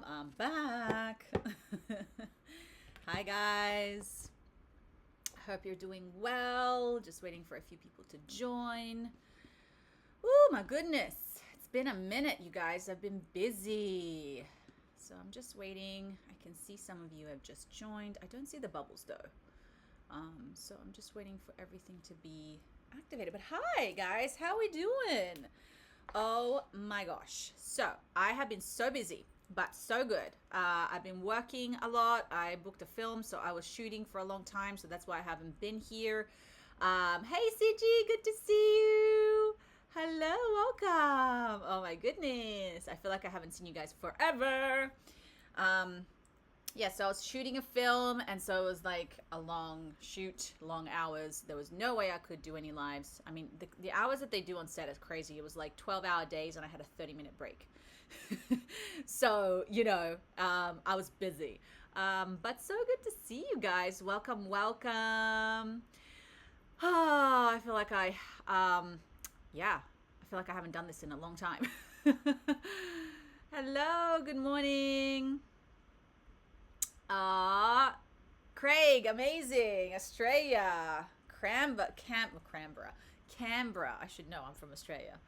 I'm back. Hi, guys. Hope you're doing well. Just waiting for a few people to join. Oh, my goodness. It's been a minute, you guys. I've been busy. So I'm just waiting. I can see some of you have just joined. I don't see the bubbles, though. So I'm just waiting for everything to be activated. But hi, guys. How we doing? Oh my gosh. So I have been so busy, but so good. I've been working a lot. I booked a film, so I was shooting for a long time. So that's why I haven't been here. Hey, CG, good to see you. Hello, welcome. Oh my goodness. I feel like I haven't seen you guys forever. Yeah, so I was shooting a film, and so it was like a long shoot, long hours. There was no way I could do any lives. I mean, the hours that they do on set is crazy. It was like 12-hour days, and I had a 30-minute break. So, I was busy. But so good to see you guys. Welcome, welcome. Oh, I feel like I feel like I haven't done this in a long time. Hello, good morning. Craig, amazing. Australia. Canberra. I should know. I'm from Australia.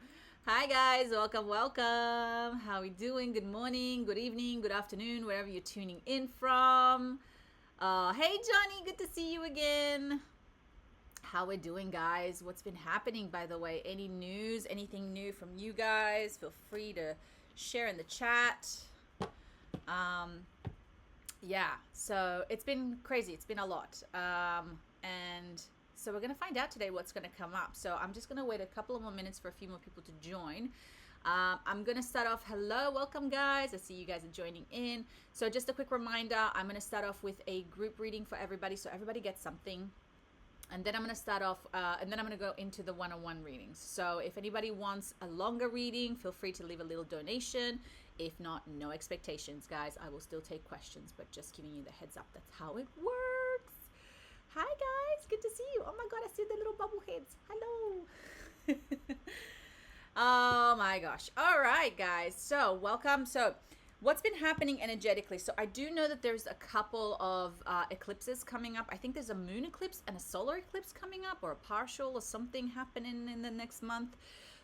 Hi, guys. Welcome, welcome. How are we doing? Good morning, good evening, good afternoon, wherever you're tuning in from. Hey, Johnny. Good to see you again. How we doing, guys? What's been happening, by the way? Any news? Anything new from you guys? Feel free to share in the chat. Yeah, so it's been crazy. It's been a lot. And so we're going to find out today what's going to come up. So I'm just going to wait a couple of more minutes for a few more people to join. I'm going to start off. Hello, welcome, guys. I see you guys are joining in. So just a quick reminder, I'm going to start off with a group reading for everybody, so everybody gets something. And then I'm going to start off, and then I'm going to go into the one-on-one readings. So if anybody wants a longer reading, feel free to leave a little donation. If not, no expectations, guys. I will still take questions, but just giving you the heads up. That's how it works. Hi, guys. Good to see you. Oh, my God. I see the little bubble heads. Hello. Oh, my gosh. All right, guys. So welcome. So what's been happening energetically? So I do know that there's a couple of eclipses coming up. I think there's a moon eclipse and a solar eclipse coming up, or a partial or something happening in the next month.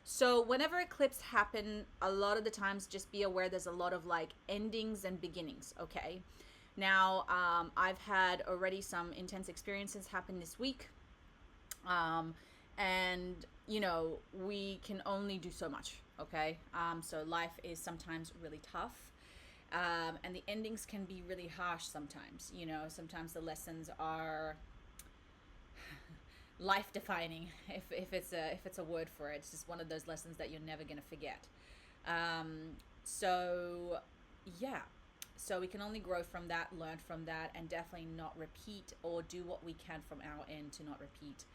So whenever eclipses happen, a lot of the times just be aware there's a lot of like endings and beginnings, okay? Now, I've had already some intense experiences happen this week. And, we can only do so much, okay? So life is sometimes really tough. And the endings can be really harsh sometimes. Sometimes the lessons are life defining, if it's a word for it. It's just one of those lessons that you're never going to forget. So we can only grow from that, learn from that, and definitely not repeat, or do what we can from our end to not repeat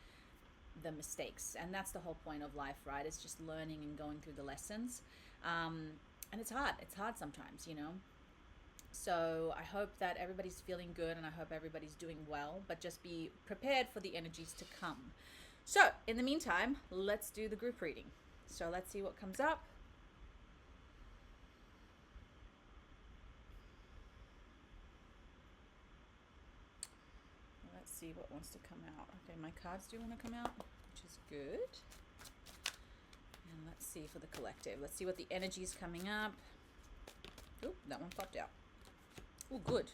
the mistakes. And that's the whole point of life, right? It's just learning and going through the lessons. And it's hard sometimes, So I hope that everybody's feeling good, and I hope everybody's doing well, but just be prepared for the energies to come. So in the meantime, let's do the group reading. So let's see what comes up. Let's see what wants to come out. Okay, my cards do want to come out, which is good. And let's see for the collective. Let's see what the energy is coming up. Oh, that one popped out. Oh, good.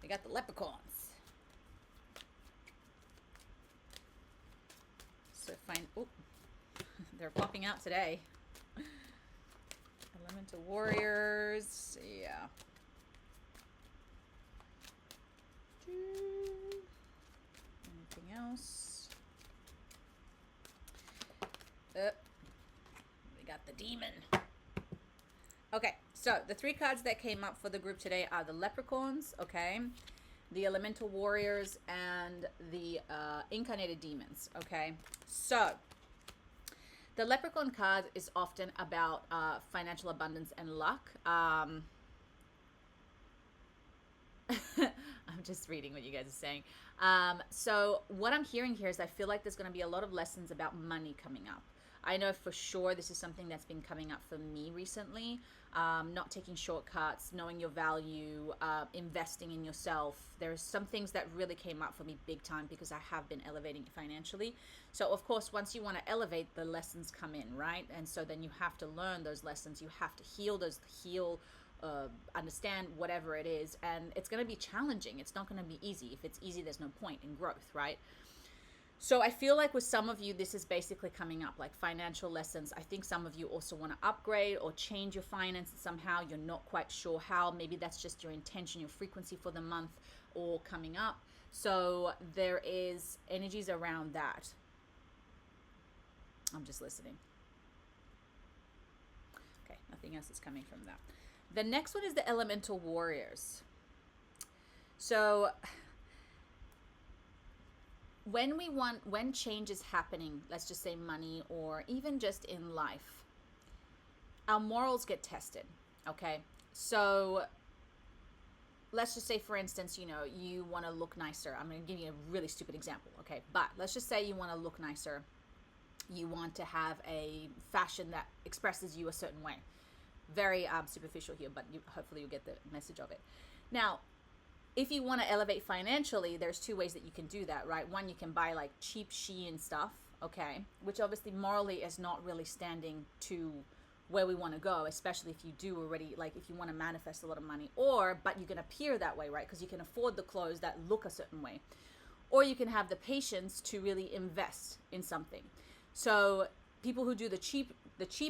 We got the leprechauns. So fine. Oh, they're popping out today. Elemental warriors. Yeah. Anything else? We got the demon. Okay, so the three cards that came up for the group today are the leprechauns, okay, the elemental warriors, and the incarnated demons, okay? So the leprechaun card is often about financial abundance and luck. I'm just reading what you guys are saying. So what I'm hearing here is I feel like there's going to be a lot of lessons about money coming up. I know for sure this is something that's been coming up for me recently. Not taking shortcuts, knowing your value, investing in yourself. There's some things that really came up for me big time because I have been elevating financially. So of course, once you want to elevate, the lessons come in, right? And so then you have to learn those lessons. You have to understand whatever it is. And it's going to be challenging. It's not going to be easy. If it's easy, there's no point in growth, right? So I feel like with some of you, this is basically coming up, like financial lessons. I think some of you also want to upgrade or change your finances somehow. You're not quite sure how. Maybe that's just your intention, your frequency for the month or coming up. So there is energies around that. I'm just listening. Okay, nothing else is coming from that. The next one is the elemental warriors. So when change is happening, let's just say money or even just in life, our morals get tested. Okay, so let's just say, for instance, you want to look nicer. I'm going to give you a really stupid example. Okay, but let's just say you want to look nicer. You want to have a fashion that expresses you a certain way. Very superficial here, but hopefully you get the message of it. Now, if you want to elevate financially, there's two ways that you can do that, right? One, you can buy like cheap Shein stuff, okay, which obviously morally is not really standing to where we want to go, especially if you do already, like if you want to manifest a lot of money, but you can appear that way, right? Because you can afford the clothes that look a certain way. Or you can have the patience to really invest in something. So people who do the cheap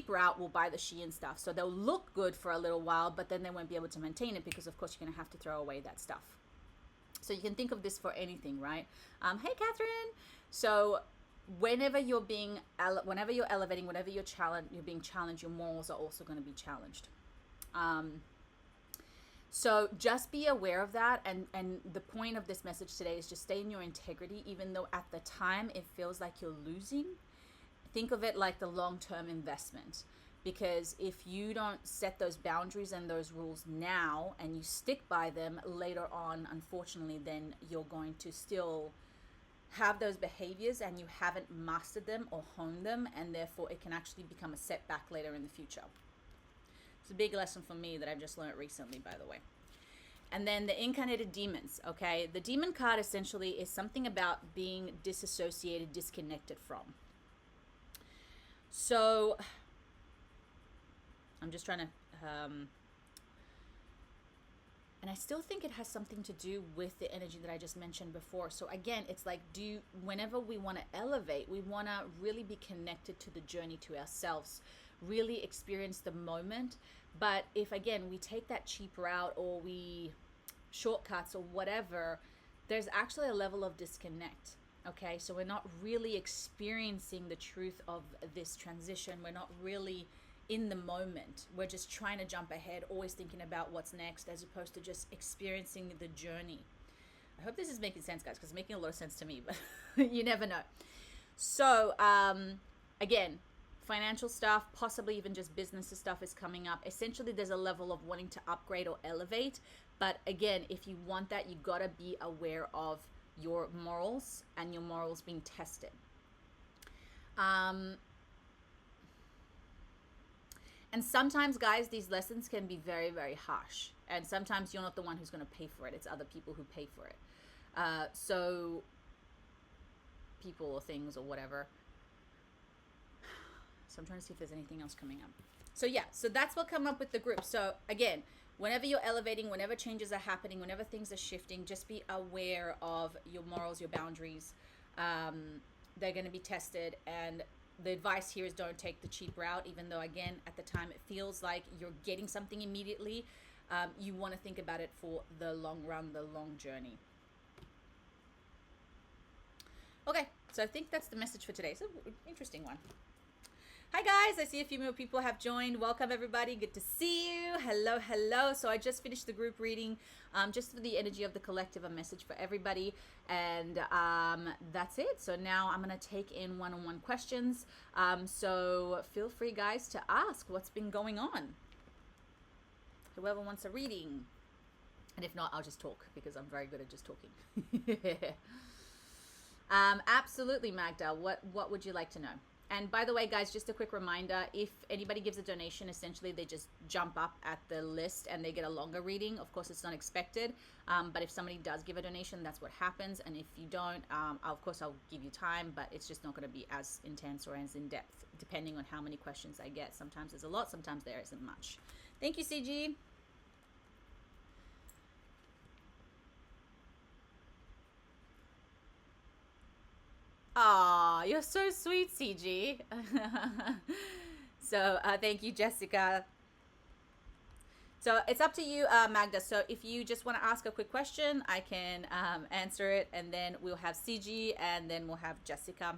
route will buy the Shein stuff. So they'll look good for a little while, but then they won't be able to maintain it because of course you're going to have to throw away that stuff. So you can think of this for anything, right? Hey, Catherine. So whenever you're elevating, whenever you're being challenged, your morals are also going to be challenged. So just be aware of that. And the point of this message today is just stay in your integrity, even though at the time it feels like you're losing. Think of it like the long-term investment, because if you don't set those boundaries and those rules now and you stick by them later on, unfortunately, then you're going to still have those behaviors and you haven't mastered them or honed them, and therefore it can actually become a setback later in the future. It's a big lesson for me that I've just learned recently, by the way. And then the incarnated demons, okay? The demon card essentially is something about being disassociated, disconnected from. So I'm just trying to, and I still think it has something to do with the energy that I just mentioned before. So again, it's like, whenever we want to elevate, we want to really be connected to the journey, to ourselves, really experience the moment. But if, again, we take that cheap route or we shortcuts or whatever, there's actually a level of disconnect. Okay, so we're not really experiencing the truth of this transition. We're not really in the moment. We're just trying to jump ahead, always thinking about what's next, as opposed to just experiencing the journey. I hope this is making sense, guys, because it's making a lot of sense to me, but you never know. So, again, financial stuff, possibly even just business stuff is coming up. Essentially, there's a level of wanting to upgrade or elevate. But again, if you want that, you got to be aware of your morals and your morals being tested. And sometimes, guys, these lessons can be very, very harsh. And sometimes you're not the one who's going to pay for it. It's other people who pay for it. So people or things or whatever. So I'm trying to see if there's anything else coming up. So yeah, so that's what come up with the group. So again, whenever you're elevating, whenever changes are happening, whenever things are shifting, just be aware of your morals, your boundaries. They're going to be tested. And the advice here is don't take the cheap route, even though, again, at the time it feels like you're getting something immediately. You want to think about it for the long run, the long journey. Okay, so I think that's the message for today. It's an interesting one. Hi guys, I see a few more people have joined. Welcome everybody, good to see you. Hello, hello. So I just finished the group reading, just for the energy of the collective, a message for everybody. And that's it. So now I'm going to take in one-on-one questions. So feel free, guys, to ask what's been going on. Whoever wants a reading. And if not, I'll just talk because I'm very good at just talking. Absolutely, Magda. What would you like to know? And by the way, guys, just a quick reminder, if anybody gives a donation, essentially they just jump up at the list and they get a longer reading. Of course, it's not expected. But if somebody does give a donation, that's what happens. And if you don't, of course, I'll give you time, but it's just not going to be as intense or as in depth, depending on how many questions I get. Sometimes there's a lot, sometimes there isn't much. Thank you, CG. Aw, you're so sweet, CG. So thank you, Jessica. So it's up to you, Magda. So if you just want to ask a quick question, I can answer it, and then we'll have CG, and then we'll have Jessica.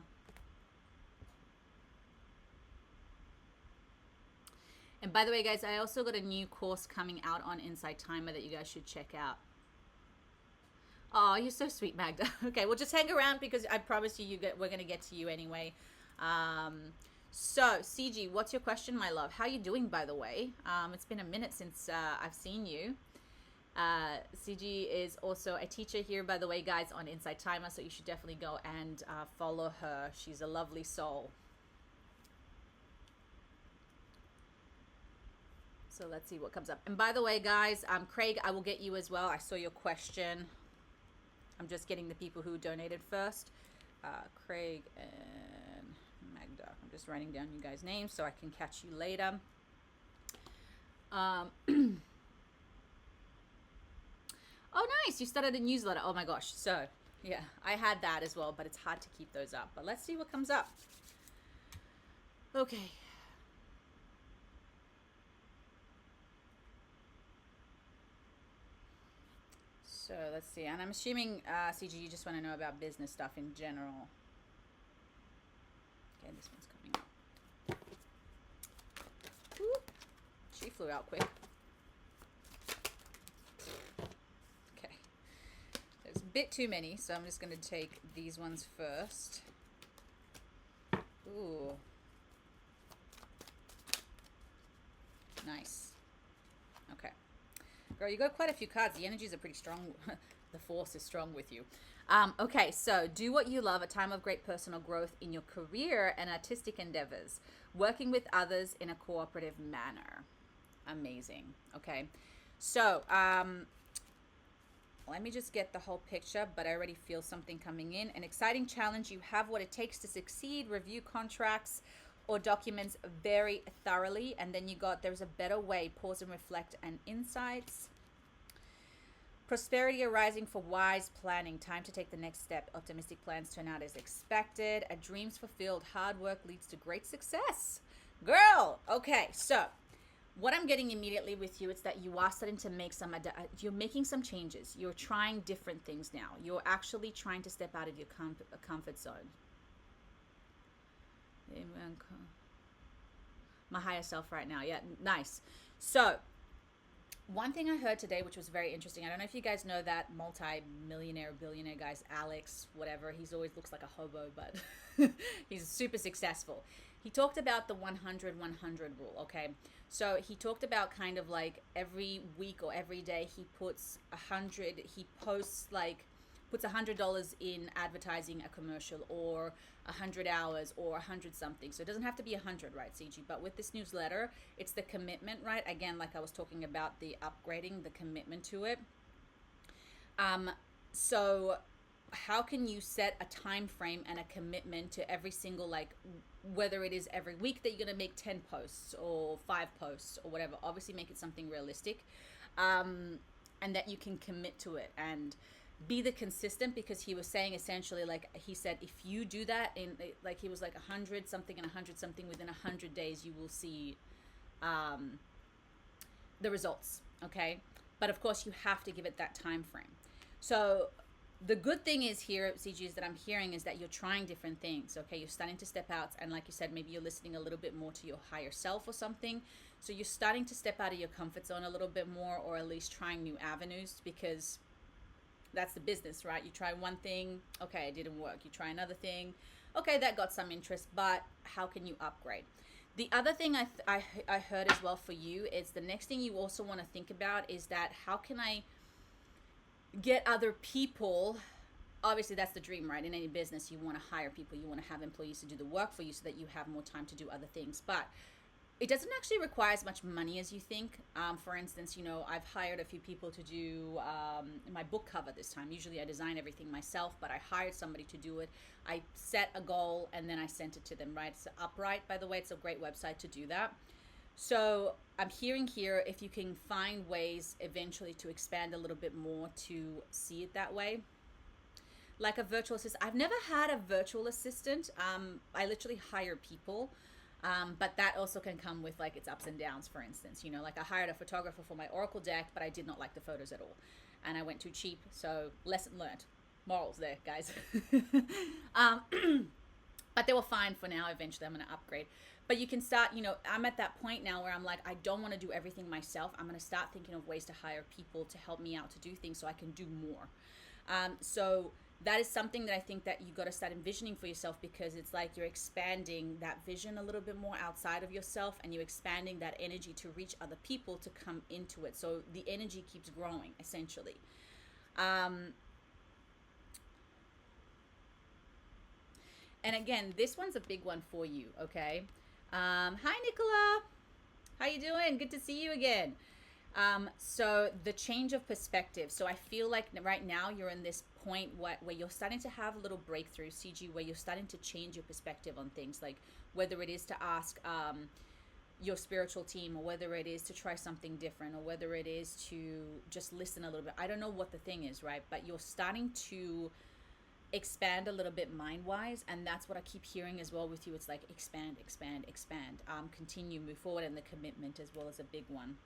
And by the way, guys, I also got a new course coming out on Insight Timer that you guys should check out. Oh, you're so sweet, Magda. Okay, well, just hang around because I promise you, we're going to get to you anyway. So, CG, what's your question, my love? How are you doing, by the way? It's been a minute since I've seen you. CG is also a teacher here, by the way, guys, on Insight Timer, so you should definitely go and follow her. She's a lovely soul. So let's see what comes up. And by the way, guys, Craig, I will get you as well. I saw your question. I'm just getting the people who donated first. Craig and Magda. I'm just writing down you guys' names so I can catch you later. Oh, nice. You started a newsletter. Oh, my gosh. So, yeah, I had that as well, but it's hard to keep those up. But let's see what comes up. Okay. So let's see, and I'm assuming, CG, you just want to know about business stuff in general. Okay, this one's coming up. Ooh, she flew out quick. Okay, there's a bit too many, so I'm just going to take these ones first. Ooh. Nice. Okay. Girl, you got quite a few cards. The energies are pretty strong. The force is strong with you. Okay, so do what you love, a time of great personal growth in your career and artistic endeavors. Working with others in a cooperative manner. Amazing. Okay, so let me just get the whole picture, but I already feel something coming in. An exciting challenge. You have what it takes to succeed. Review contracts or documents very thoroughly. And then you got, there's a better way, pause and reflect, and insights. Prosperity arising for wise planning, time to take the next step. Optimistic plans turn out as expected. A dreams fulfilled, hard work leads to great success. Girl, okay, so what I'm getting immediately with you is that you are starting to make you're making some changes. You're trying different things now. You're actually trying to step out of your comfort zone. My higher self right now. Yeah, nice. So one thing I heard today, which was very interesting, I don't know if you guys know that multi-millionaire, billionaire guys, Alex, whatever, he's always looks like a hobo, but he's super successful. He talked about the 100-100 rule, okay? So he talked about kind of like every week or every day he puts puts $100 in advertising a commercial, or 100 hours, or 100 something. So it doesn't have to be 100, right, CG? But with this newsletter, it's the commitment, right? Again, like I was talking about the upgrading, the commitment to it. So how can you set a time frame and a commitment to every single, like, whether it is every week that you're going to make 10 posts or 5 posts or whatever? Obviously make it something realistic, and that you can commit to it and be the consistent, because he was saying essentially, like he said, if you do that in, like, he was like 100 something and 100 something within 100 days, you will see the results. Okay, but of course you have to give it that time frame. So the good thing is here, CG, is that I'm hearing is that you're trying different things. Okay, you're starting to step out, and like you said, maybe you're listening a little bit more to your higher self or something. So you're starting to step out of your comfort zone a little bit more, or at least trying new avenues, because that's the business, right? You try one thing, okay, it didn't work. You try another thing, okay, that got some interest, but how can you upgrade? The other thing I heard as well for you is the next thing you also want to think about is that how can I get other people obviously that's the dream, right? In any business, you want to hire people, you want to have employees to do the work for you so that you have more time to do other things. But it doesn't actually require as much money as you think. For instance, I've hired a few people to do my book cover this time. Usually I design everything myself, but I hired somebody to do it. I set a goal and then I sent it to them, right? It's Upright, by the way. It's a great website to do that. So I'm hearing here, if you can find ways eventually to expand a little bit more to see it that way. Like a virtual assistant. I've never had a virtual assistant. I literally hire people. But that also can come with like its ups and downs, for instance. Like I hired a photographer for my Oracle deck, but I did not like the photos at all. And I went too cheap. So lesson learned. Morals there, guys. But they were fine for now. Eventually I'm going to upgrade. But you can start, I'm at that point now where I'm like, I don't want to do everything myself. I'm going to start thinking of ways to hire people to help me out to do things so I can do more. So that is something that I think that you got to start envisioning for yourself, because it's like you're expanding that vision a little bit more outside of yourself, and you're expanding that energy to reach other people to come into it. So the energy keeps growing, essentially. And again, this one's a big one for you, okay? Hi, Nicola. How you doing? Good to see you again. So the change of perspective. So I feel like right now you're in this point where you're starting to have a little breakthrough, CG, where you're starting to change your perspective on things, like whether it is to ask your spiritual team, or whether it is to try something different, or whether it is to just listen a little bit. I don't know what the thing is, right? But you're starting to expand a little bit mind-wise, and that's what I keep hearing as well with you. It's like expand, continue, move forward, and the commitment as well is a big one.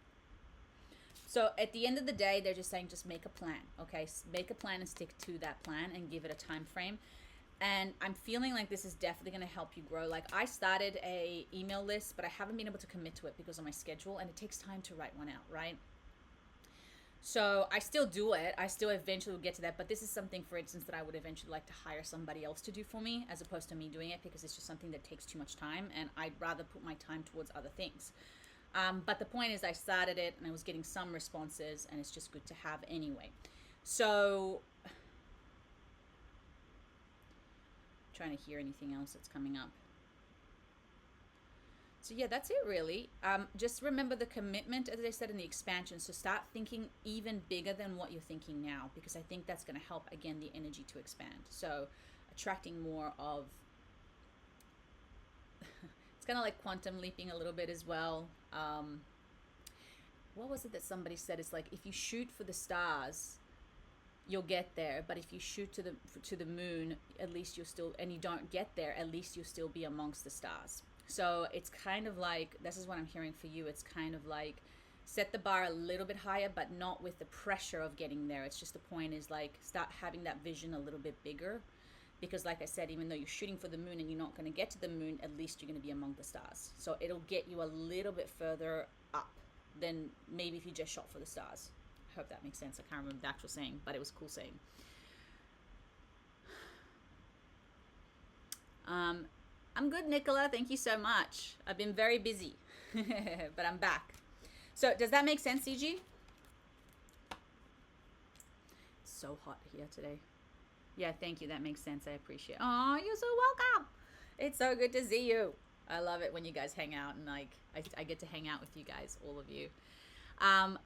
So at the end of the day, they're just saying, just make a plan, okay? Make a plan and stick to that plan and give it a time frame. And I'm feeling like this is definitely going to help you grow. Like I started a email list, but I haven't been able to commit to it because of my schedule, and it takes time to write one out, right? So I still do it. I still eventually will get to that. But this is something, for instance, that I would eventually like to hire somebody else to do for me, as opposed to me doing it, because it's just something that takes too much time, and I'd rather put my time towards other things. But the point is, I started it and I was getting some responses, and it's just good to have anyway. So trying to hear anything else that's coming up. So yeah, that's it really. Just remember the commitment, as I said, in the expansion. So start thinking even bigger than what you're thinking now, because I think that's going to help, again, the energy to expand. So attracting more of, it's kind of like quantum leaping a little bit as well. What was it that somebody said? It's like, if you shoot for the stars, you'll get there. But if you shoot to the moon, at least you'll still, and you don't get there, at least you'll still be amongst the stars. So it's kind of like, this is what I'm hearing for you. It's kind of like, set the bar a little bit higher, but not with the pressure of getting there. It's just, the point is like, start having that vision a little bit bigger. Because like I said, even though you're shooting for the moon and you're not going to get to the moon, at least you're going to be among the stars. So it'll get you a little bit further up than maybe if you just shot for the stars. I hope that makes sense. I can't remember the actual saying, but it was a cool saying. I'm good, Nicola. Thank you so much. I've been very busy, but I'm back. So does that make sense, CG? It's so hot here today. Yeah, thank you. That makes sense. I appreciate it. Oh, you're so welcome. It's so good to see you. I love it when you guys hang out, and like I get to hang out with you guys, all of you.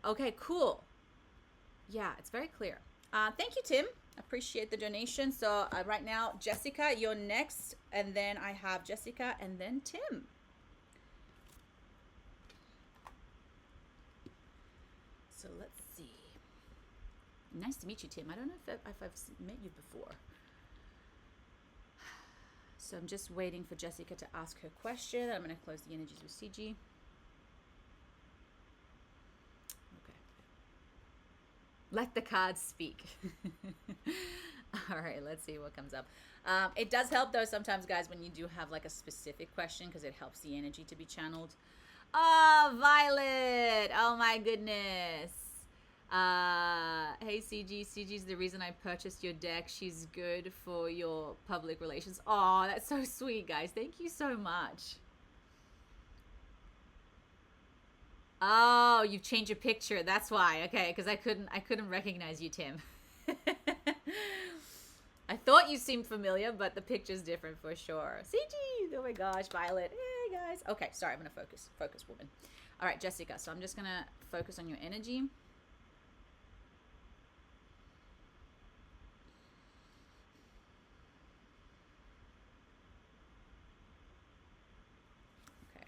Okay, cool. Yeah, it's very clear. Thank you, Tim. Appreciate the donation. So right now, Jessica, you're next, and then I have Jessica, and then Tim. So let's see. Nice to meet you, Tim. I don't know if I've met you before. So I'm just waiting for Jessica to ask her question. I'm going to close the energies with CG. Okay. Let the cards speak. All right, let's see what comes up. It does help, though, sometimes, guys, when you do have like a specific question, because it helps the energy to be channeled. Oh, Violet. Oh, my goodness. Hey, CG's the reason I purchased your deck. She's good for your public relations. Oh, that's so sweet, guys. Thank you so much. Oh, you've changed your picture. That's why. Okay, because I couldn't recognize you, Tim. I thought you seemed familiar, but the picture's different for sure. CG! Oh my gosh, Violet. Hey, guys. Okay, sorry, I'm going to focus. Focus, woman. All right, Jessica. So I'm just going to focus on your energy. Okay.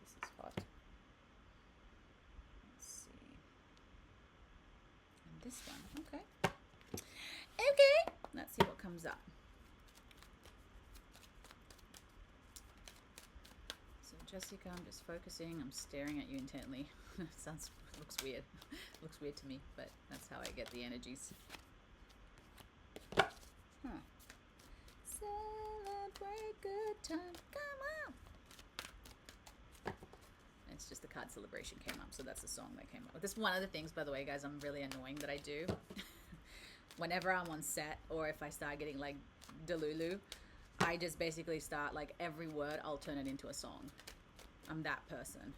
This is hot. Let's see. And this one. Okay. Okay. Let's see what comes up. So Jessica, I'm just focusing. I'm staring at you intently. Looks weird. Looks weird to me, but that's how I get the energies. Huh. Celebrate good time. Come on. It's just the card celebration came up, so that's the song that came up. This is one of the things, by the way, guys, I'm really annoying that I do. Whenever I'm on set, or if I start getting like delulu, I just basically start like every word, I'll turn it into a song. I'm that person.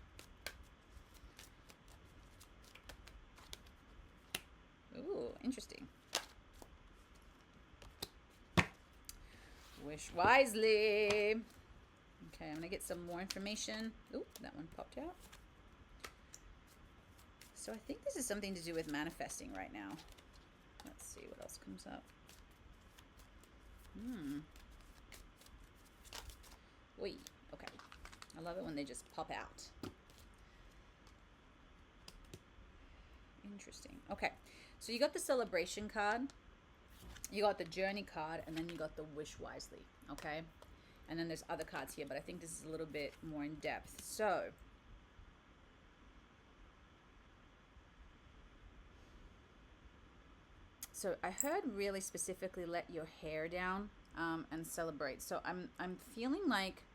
Ooh, interesting. Wish wisely. Okay, I'm gonna get some more information. Ooh, that one popped out. So I think this is something to do with manifesting right now. Let's see what else comes up. Wait, okay. I love it when they just pop out. Interesting. Okay, so you got the celebration card, you got the journey card, and then you got the wish wisely, okay? And then there's other cards here, but I think this is a little bit more in depth. So I heard really specifically let your hair down and celebrate. So I'm feeling like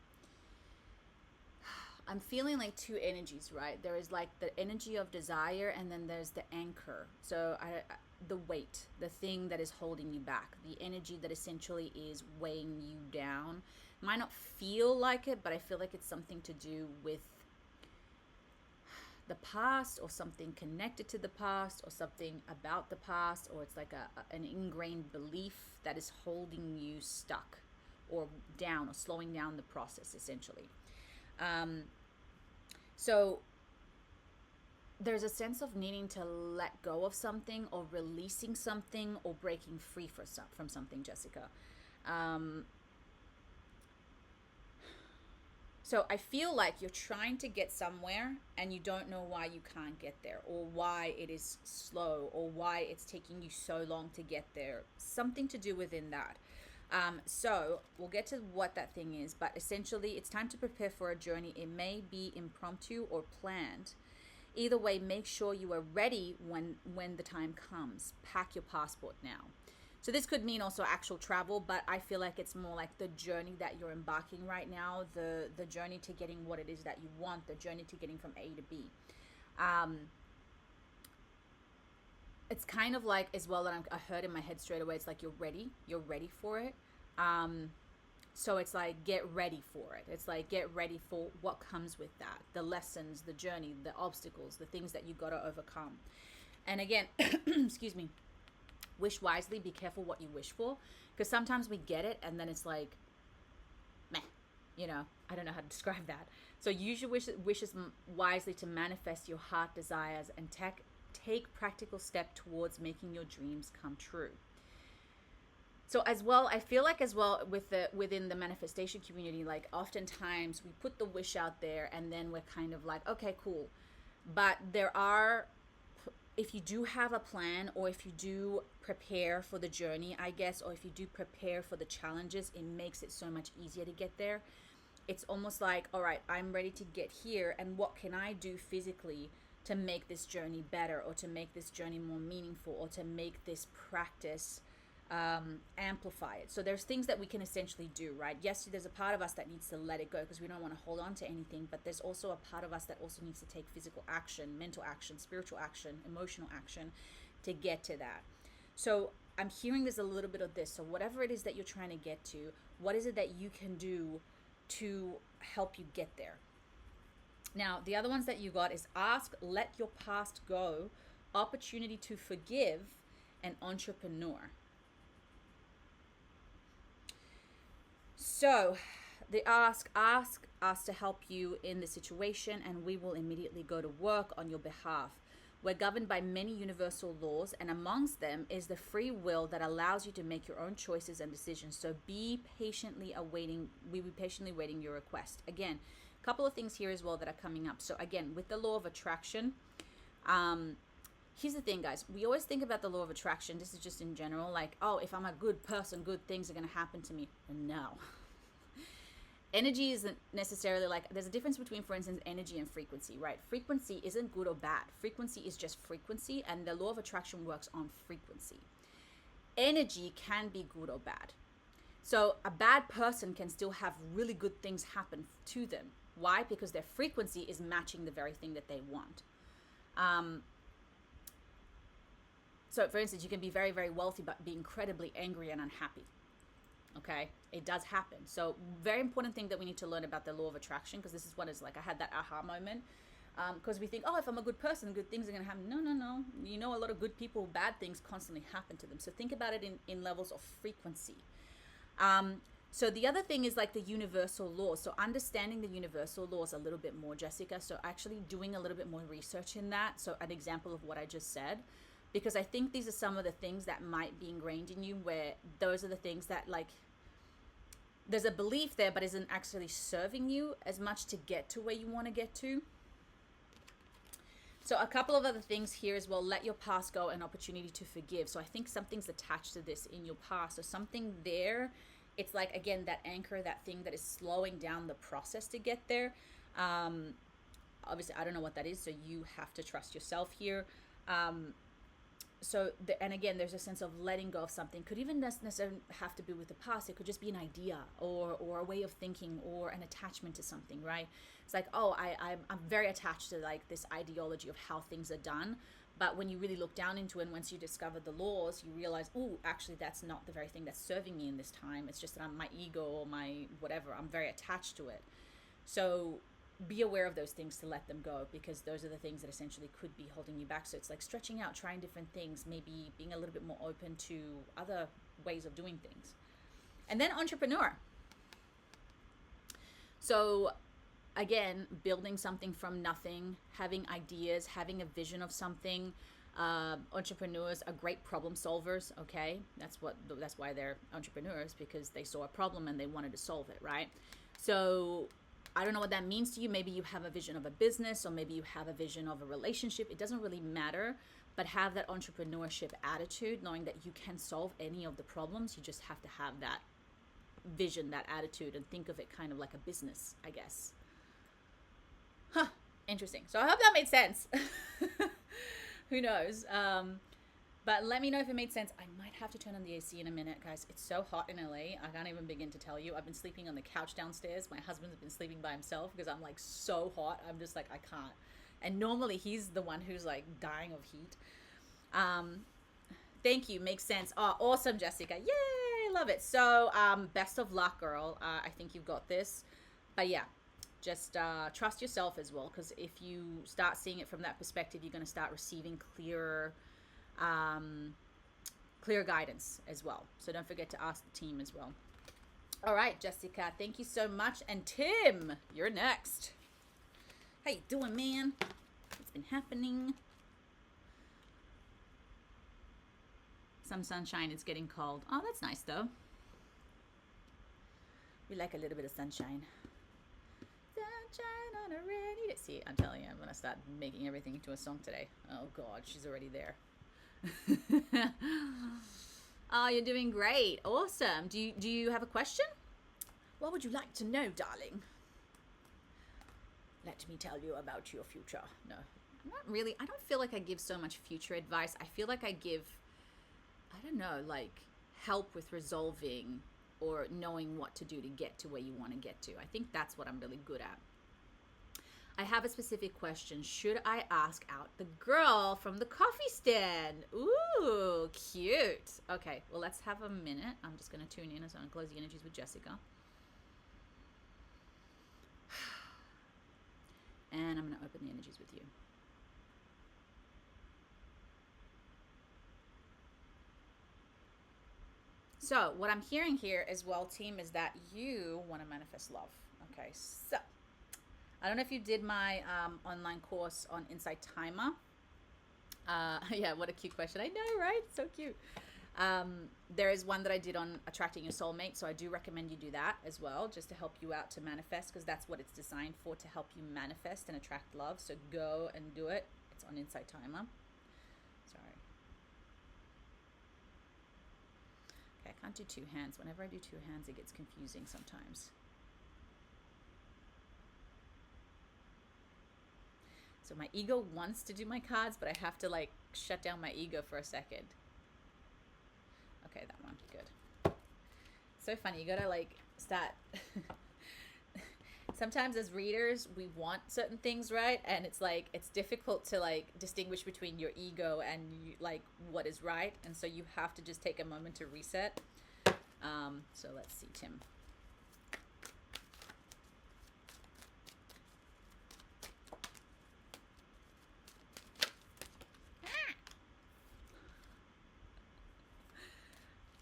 two energies, right? There is like the energy of desire, and then there's the anchor. So the weight, the thing that is holding you back, the energy that essentially is weighing you down. Might not feel like it, but I feel like it's something to do with the past, or something connected to the past, or something about the past, or it's like an ingrained belief that is holding you stuck or down, or slowing down the process essentially. So there's a sense of needing to let go of something, or releasing something, or breaking free from something, Jessica. So I feel like you're trying to get somewhere and you don't know why you can't get there, or why it is slow, or why it's taking you so long to get there. Something to do within that. So we'll get to what that thing is, but essentially it's time to prepare for a journey. It may be impromptu or planned. Either way, make sure you are ready when the time comes. Pack your passport now. So this could mean also actual travel, but I feel like it's more like the journey that you're embarking right now, the journey to getting what it is that you want, the journey to getting from A to B. It's kind of like as well that I heard in my head straight away, it's like you're ready for it. So it's like, get ready for it. It's like, get ready for what comes with that, the lessons, the journey, the obstacles, the things that you got to overcome. And again, excuse me, wish wisely. Be careful what you wish for, because sometimes we get it and then it's like, meh, I don't know how to describe that. So use your wishes wisely to manifest your heart desires, and take practical step towards making your dreams come true. So as well, I feel like as well within the manifestation community, like oftentimes we put the wish out there and then we're kind of like, okay, cool. But if you do have a plan, or if you do prepare for the journey, I guess, or if you do prepare for the challenges, it makes it so much easier to get there. It's almost like, all right, I'm ready to get here, and what can I do physically to make this journey better, or to make this journey more meaningful, or to make this practice amplify it. So there's things that we can essentially do, right? Yes, there's a part of us that needs to let it go because we don't want to hold on to anything, but there's also a part of us that also needs to take physical action, mental action, spiritual action, emotional action to get to that. So I'm hearing there's a little bit of this. So whatever it is that you're trying to get to, what is it that you can do to help you get there? Now, the other ones that you got is ask, let your past go, opportunity to forgive, and entrepreneur. So they ask us to help you in the situation, and we will immediately go to work on your behalf. We're governed by many universal laws, and amongst them is the free will that allows you to make your own choices and decisions. So be patiently awaiting, we will be patiently waiting your request. Again, a couple of things here as well that are coming up. So again, with the law of attraction, here's the thing, guys. We always think about the law of attraction. This is just in general, like, oh, if I'm a good person, good things are going to happen to me. No. Energy isn't necessarily like, there's a difference between, for instance, energy and frequency, right? Frequency isn't good or bad. Frequency is just frequency, and the law of attraction works on frequency. Energy can be good or bad. So a bad person can still have really good things happen to them. Why? Because their frequency is matching the very thing that they want. So for instance, you can be very, very wealthy, but be incredibly angry and unhappy. Okay, it does happen. So very important thing that we need to learn about the law of attraction, because this is what is like, I had that aha moment, because we think, oh, if I'm a good person, good things are going to happen. No. You know, a lot of good people, bad things constantly happen to them. So think about it in levels of frequency. So the other thing is like the universal laws. So understanding the universal laws a little bit more, Jessica. So actually doing a little bit more research in that. So an example of what I just said, because I think these are some of the things that might be ingrained in you, where those are the things that, like, there's a belief there, but isn't actually serving you as much to get to where you want to get to. So a couple of other things here as well. Let your past go, an opportunity to forgive. So I think something's attached to this in your past. So something there, it's like, again, that anchor, that thing that is slowing down the process to get there. Obviously, I don't know what that is, so you have to trust yourself here. And again, there's a sense of letting go of something. Could even necessarily have to be with the past. It could just be an idea or a way of thinking or an attachment to something, right? It's like, oh, I'm very attached to like this ideology of how things are done. But when you really look down into it, and once you discover the laws, you realize, oh, actually, that's not the very thing that's serving me in this time. It's just that my ego or my whatever, I'm very attached to it. So be aware of those things to let them go, because those are the things that essentially could be holding you back. So it's like stretching out, trying different things, maybe being a little bit more open to other ways of doing things. And then entrepreneur. So again, building something from nothing, having ideas, having a vision of something. Entrepreneurs are great problem solvers. Okay, that's why they're entrepreneurs, because they saw a problem and they wanted to solve it, right? So I don't know what that means to you. Maybe you have a vision of a business, or maybe you have a vision of a relationship. It doesn't really matter, but have that entrepreneurship attitude, knowing that you can solve any of the problems. You just have to have that vision, that attitude, and think of it kind of like a business, I guess. Interesting. So I hope that made sense. Who knows? But let me know if it made sense. I might have to turn on the AC in a minute, guys. It's so hot in LA. I can't even begin to tell you. I've been sleeping on the couch downstairs. My husband's been sleeping by himself because I'm like so hot. I'm just like, I can't. And normally he's the one who's like dying of heat. Thank you. Makes sense. Oh, awesome, Jessica. Yay. Love it. So best of luck, girl. I think you've got this. But yeah, just trust yourself as well, because if you start seeing it from that perspective, you're going to start receiving clear guidance as well. So don't forget to ask the team as well. All right, Jessica, thank you so much. And Tim, you're next. How you doing, man? What's been happening? Some sunshine. It's getting cold. Oh, that's nice though. We like a little bit of sunshine. Sunshine on a rainy day. See, I'm telling you, I'm gonna start making everything into a song today. Oh God, she's already there. Oh, you're doing great. Awesome. Do you have a question? What would you like to know, darling? Let me tell you about your future. No, not really. I don't feel like I give so much future advice. I feel like I give, I don't know, like help with resolving or knowing what to do to get to where you want to get to. I think that's what I'm really good at. I have a specific question. Should I ask out the girl from the coffee stand? Ooh, cute. Okay, well, let's have a minute. I'm just going to tune in. So I'm going to close the energies with Jessica. And I'm going to open the energies with you. So what I'm hearing here as well, team, is that you want to manifest love. Okay, so I don't know if you did my online course on Insight Timer. Yeah, what a cute question. I know, right? So cute. There is one that I did on attracting your soulmate, so I do recommend you do that as well, just to help you out to manifest, because that's what it's designed for, to help you manifest and attract love. So go and do it. It's on Insight Timer. Sorry. Okay, I can't do two hands. Whenever I do two hands, it gets confusing sometimes. So my ego wants to do my cards, but I have to like shut down my ego for a second. Okay, that one, good. So funny, you gotta like start. Sometimes as readers, we want certain things, right? And it's like, it's difficult to like distinguish between your ego and like what is right. And so you have to just take a moment to reset. So let's see, Tim.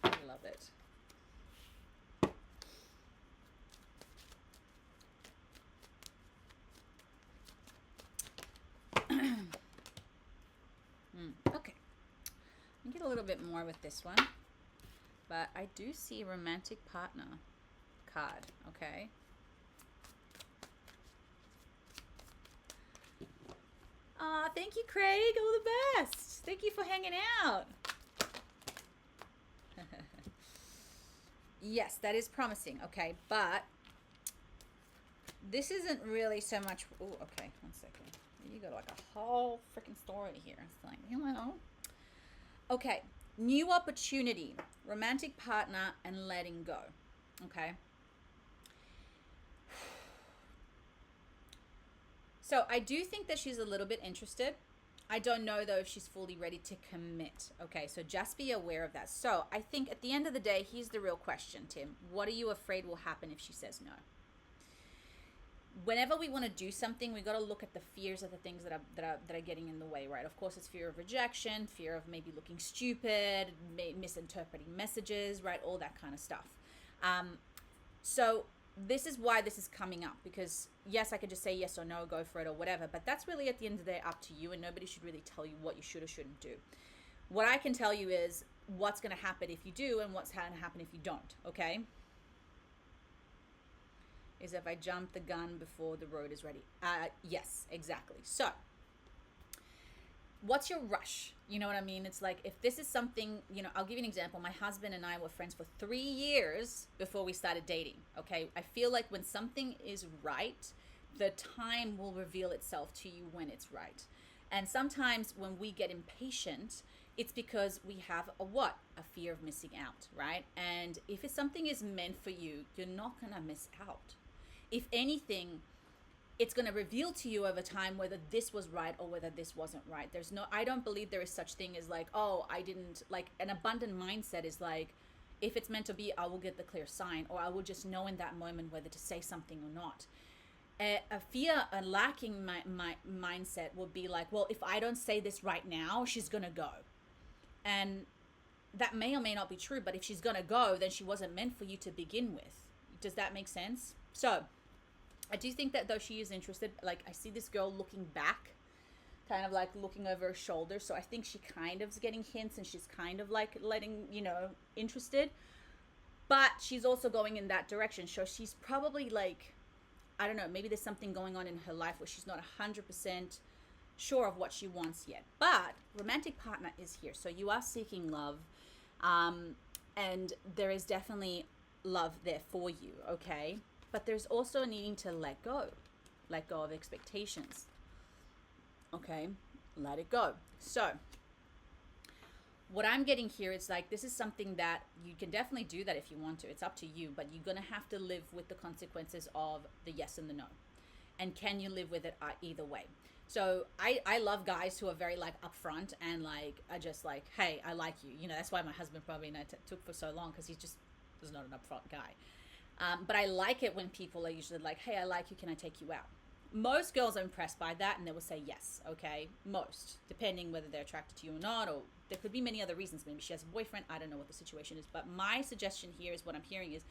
I love it. Okay, I get a little bit more with this one, but I do see romantic partner card. Okay. Aw, thank you, Craig. All the best. Thank you for hanging out. Yes, that is promising. Okay, but this isn't really so much. Oh, okay. 1 second. You got like a whole freaking story here. It's like, you know. Okay, new opportunity, romantic partner, and letting go. Okay. So I do think that she's a little bit interested. I don't know though if she's fully ready to commit. Okay, so just be aware of that. So I think at the end of the day, here's the real question, Tim. What are you afraid will happen if she says no? Whenever we want to do something, we got to look at the fears of the things that are getting in the way, right? Of course, it's fear of rejection, fear of maybe looking stupid, misinterpreting messages, right? All that kind of stuff. So this is why this is coming up, because yes, I could just say yes or no, go for it or whatever, but that's really at the end of the day up to you, and nobody should really tell you what you should or shouldn't do. What I can tell you is what's going to happen if you do and what's going to happen if you don't, okay? Is if I jump the gun before the road is ready. Yes, exactly. So what's your rush? You know what I mean? It's like, if this is something, you know, I'll give you an example. My husband and I were friends for 3 years before we started dating. Okay. I feel like when something is right, the time will reveal itself to you when it's right. And sometimes when we get impatient, it's because we have a fear of missing out, right? And if it's something is meant for you, you're not going to miss out. If anything, it's going to reveal to you over time whether this was right or whether this wasn't right. I don't believe there is such thing as like, oh, I didn't, like, an abundant mindset is like, if it's meant to be, I will get the clear sign, or I will just know in that moment whether to say something or not. A fear, a lacking my mindset would be like, well, if I don't say this right now, she's going to go. And that may or may not be true, but if she's going to go, then she wasn't meant for you to begin with. Does that make sense? So I do think that though she is interested, like I see this girl looking back, kind of like looking over her shoulder. So I think she kind of is getting hints, and she's kind of like letting, you know, interested, but she's also going in that direction. So she's probably like, I don't know, maybe there's something going on in her life where she's not 100% sure of what she wants yet. But romantic partner is here. So you are seeking love, and there is definitely love there for you, okay? But there's also needing to let go of expectations. Okay, let it go. So what I'm getting here is like, this is something that you can definitely do that if you want to. It's up to you, but you're going to have to live with the consequences of the yes and the no. And can you live with it either way? So I love guys who are very like upfront and like are just like, hey, I like you. You know, that's why my husband probably took for so long, because he just was not an upfront guy. But I like it when people are usually like, hey, I like you, can I take you out? Most girls are impressed by that and they will say yes, okay? Most, depending whether they're attracted to you or not, or there could be many other reasons. Maybe she has a boyfriend. I don't know what the situation is. But my suggestion here is what I'm hearing is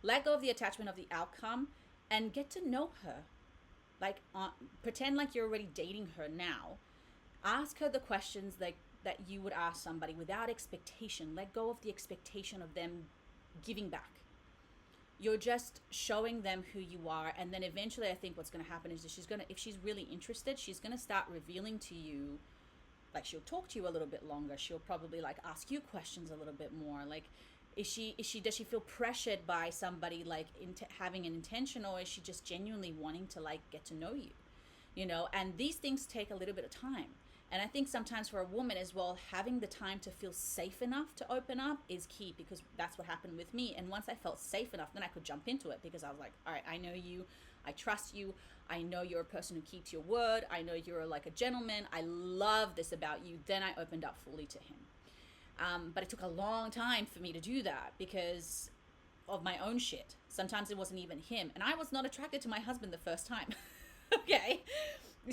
let go of the attachment of the outcome and get to know her. Like, pretend like you're already dating her now. Ask her the questions that you would ask somebody without expectation. Let go of the expectation of them giving back. You're just showing them who you are, and then eventually I think what's going to happen is that if she's really interested, she's going to start revealing to you, like she'll talk to you a little bit longer. She'll probably like ask you questions a little bit more. Like, does she feel pressured by somebody like into having an intention, or is she just genuinely wanting to like get to know you? You know, and these things take a little bit of time. And I think sometimes for a woman as well, having the time to feel safe enough to open up is key, because that's what happened with me. And once I felt safe enough, then I could jump into it, because I was like, all right, I know you, I trust you, I know you're a person who keeps your word, I know you're like a gentleman, I love this about you. Then I opened up fully to him. But it took a long time for me to do that because of my own shit. Sometimes it wasn't even him. And I was not attracted to my husband the first time. Okay.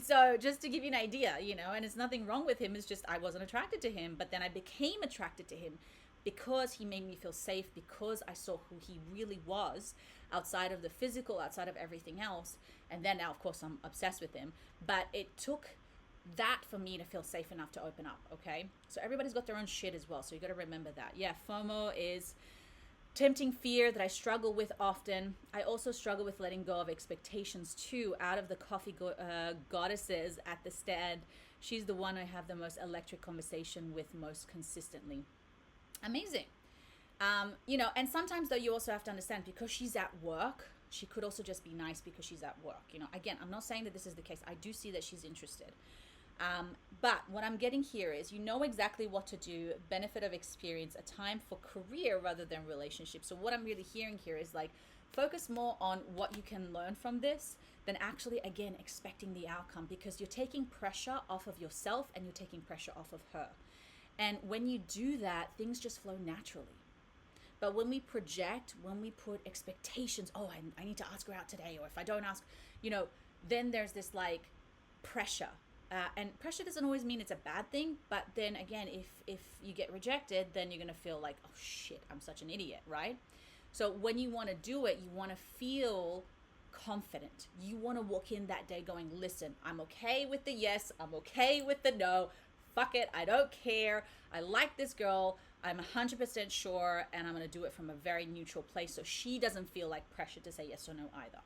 So just to give you an idea, you know, and it's nothing wrong with him. It's just I wasn't attracted to him. But then I became attracted to him because he made me feel safe, because I saw who he really was outside of the physical, outside of everything else. And then now, of course, I'm obsessed with him. But it took that for me to feel safe enough to open up, okay? So everybody's got their own shit as well. So you got to remember that. Yeah, FOMO is tempting fear that I struggle with often. I also struggle with letting go of expectations too. Out of the coffee goddesses at the stand, she's the one I have the most electric conversation with most consistently. Amazing. You know, and sometimes though you also have to understand, because she's at work, she could also just be nice because she's at work. You know, again, I'm not saying that this is the case. I do see that she's interested. But what I'm getting here is, you know exactly what to do, benefit of experience, a time for career rather than relationship. So what I'm really hearing here is like, focus more on what you can learn from this than actually, again, expecting the outcome, because you're taking pressure off of yourself and you're taking pressure off of her. And when you do that, things just flow naturally. But when we project, when we put expectations, oh, I need to ask her out today, or if I don't ask, you know, then there's this like pressure. And pressure doesn't always mean it's a bad thing, but then again, if you get rejected, then you're gonna feel like, oh shit, I'm such an idiot, right? So when you want to do it, you want to feel confident. You want to walk in that day going, listen, I'm okay with the yes, I'm okay with the no, fuck it, I don't care, I like this girl, I'm 100% sure, and I'm gonna do it from a very neutral place, so she doesn't feel like pressure to say yes or no either.